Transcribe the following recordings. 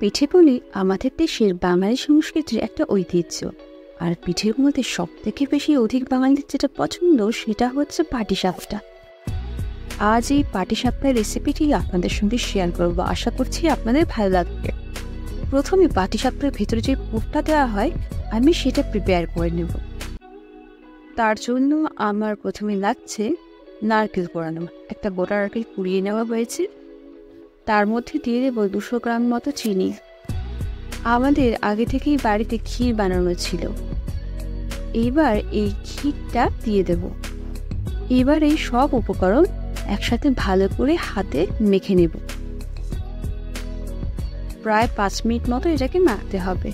পিঠেপুলি আমাদের দেশের বাঙালি সংস্কৃতির একটা ঐতিহ্য। আর পিঠের মধ্যে সবথেকে বেশি অধিক বাঙালির যেটা পছন্দ সেটা হচ্ছে পাটিসাপটা। আজ এই পাটিসাপটার রেসিপিটি আপনাদের সঙ্গে শেয়ার করব, আশা করছি আপনাদের ভালো লাগবে। প্রথমে পাটিসাপটার ভেতরে যে পুরটা দেওয়া হয় আমি সেটা প্রিপেয়ার করে নেব। তার জন্য আমার প্রথমে লাগছে নারকেল কোড়ানো। একটা গোটা নারকেল কুড়িয়ে নেওয়া হয়েছে। তার মধ্যে দিয়ে দেবো 200 গ্রাম মতো চিনি। আমাদের আগে থেকেই বাড়িতে ক্ষীর বানানো ছিল, এবার এই ক্ষীরটা দিয়ে দেব। এবার এই সব উপকরণ একসাথে ভালো করে হাতে মেখে নেব। প্রায় 5 মিনিট মতো এটাকে মাখতে হবে।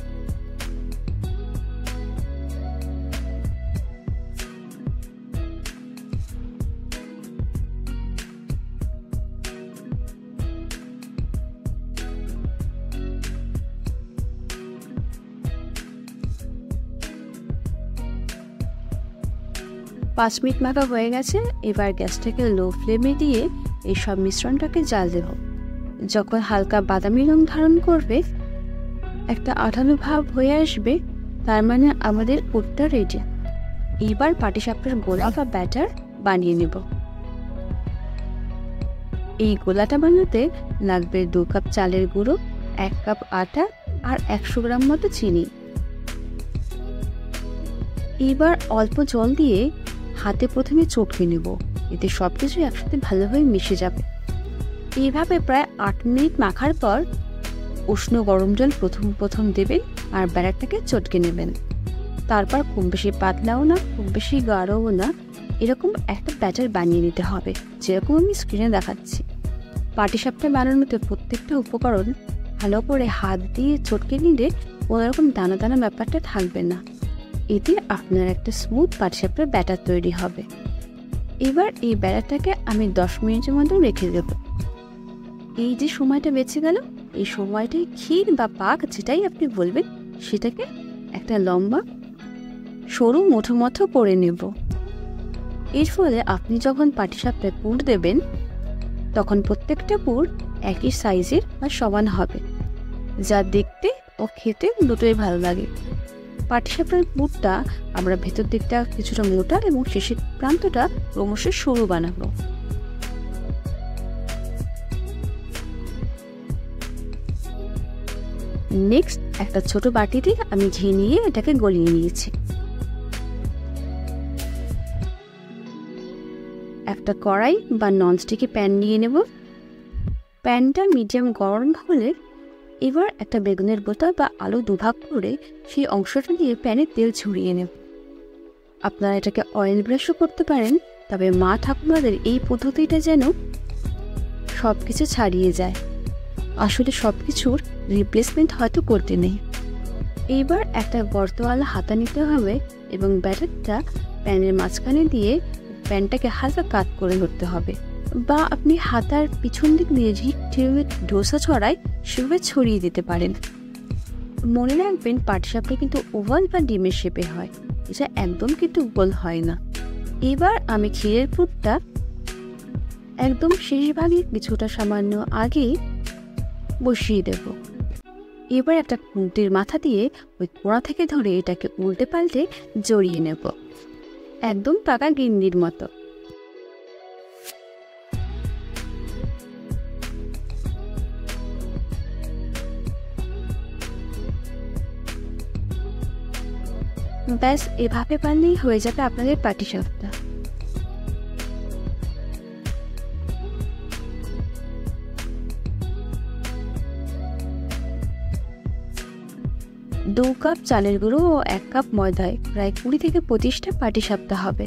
পাঁচ মিনিট মাখা হয়ে গেছে। এবার গ্যাসটাকে লো ফ্লেমে দিয়ে এই সব মিশ্রণটাকে জাল দেব। যখন হালকা বাদামি রং ধারণ করবে, একটা আঠালো ভাব হয়ে আসবে, তার মানে আমাদের পুরটা রেডি। এবার পাটিসাপটার গোলা বা ব্যাটার বানিয়ে নেব। এই গোলাটা বানাতে লাগবে 2 কাপ চালের গুঁড়ো, 1 কাপ আটা আর 100 গ্রাম মতো চিনি। এবার অল্প জল দিয়ে হাতে প্রথমে চটকে নেব, এতে সব কিছু একসাথে ভালোভাবে মিশে যাবে। এইভাবে প্রায় 8 মিনিট মাখার পর উষ্ণ গরম জল প্রথম দেবেন আর ব্যাটারটাকে চটকে নেবেন। তারপর খুব বেশি পাতলাও না, খুব বেশি গাঢ়ও না, এরকম একটা ব্যাটার বানিয়ে নিতে হবে, যেরকম আমি স্ক্রিনে দেখাচ্ছি। পাটিসাপটা বানানোতে প্রত্যেকটা উপকরণ ভালো করে হাত দিয়ে চটকে নিলে কোনোরকম দানা দানা ব্যাপারটা থাকবে না। এতে আপনার একটা স্মুথ পাটিসাপটার ব্যাটার তৈরি হবে। এবার এই ব্যাটারটাকে আমি 10 মিনিটের মতো রেখে দেব। এই যে সময়টা বেঁচে গেল, এই সময়টাই ক্ষীর বা পাক যেটাই আপনি বলবেন সেটাকে একটা লম্বা সরু মুঠো মতো করে নেব। এর ফলে আপনি যখন পাটিসাপটায় পুর দেবেন তখন প্রত্যেকটা পুর একই সাইজের বা সমান হবে, যা দেখতে ও খেতে দুটোই ভালো লাগে। পাটিসাপটার পুরটা আমরা ভেতর দিকটা কিছুটা মোটা এবং শেষের প্রান্তটা ক্রমশ সরু বানাবো। নেক্সট একটা ছোট বাটিতে আমি ঘি নিয়ে এটাকে গলিয়ে নিয়েছি। একটা কড়াই বা ননস্টিকি প্যান নিয়ে নেব। প্যানটা মিডিয়াম গরম হলে এবার একটা বেগুনের বোটা বা আলু দুভাগ করে সেই অংশটা দিয়ে প্যানে তেল ছড়িয়ে নেব। আপনারা এটাকে অয়েল ব্রাশও করতে পারেন, তবে মা ঠাকুমাদের এই পদ্ধতিটা যেন সব কিছু ছাড়িয়ে যায়। আসলে সব কিছুর রিপ্লেসমেন্ট হয়তো করতে নেই। এইবার একটা গর্তওয়ালা হাতা নিতে হবে এবং ব্যাটারটা প্যানের মাঝখানে দিয়ে প্যানটাকে হালকা কাত করে ধরতে হবে, বা আপনি হাতার পিছন দিক দিয়ে যেভাবে ডোসা ছড়ায় সেভাবে ছড়িয়ে দিতে পারেন। মনে রাখবেন পাটিসাপটা কিন্তু ওভাল বা ডিমের শেপে হয়, এটা একদম কিন্তু গোল হয় না। এবার আমি ক্ষীরের পুরটা একদম শেষ ভাগে কিছুটা সামান্য আগে বসিয়ে দেব। এবার একটা খুন্তির মাথা দিয়ে ওই কোড়া থেকে ধরে এটাকে উল্টে পাল্টে জড়িয়ে নেব, একদম পাকা গিন্নির মতো। ব্যাস, এভাবে বানলেই হয়ে যাবে আপনাদের পাটিসাপটা। 2 কাপ চালের গুঁড়ো ও 1 কাপ ময়দায় প্রায় 20 থেকে 25টা পাটিসাপটা হবে।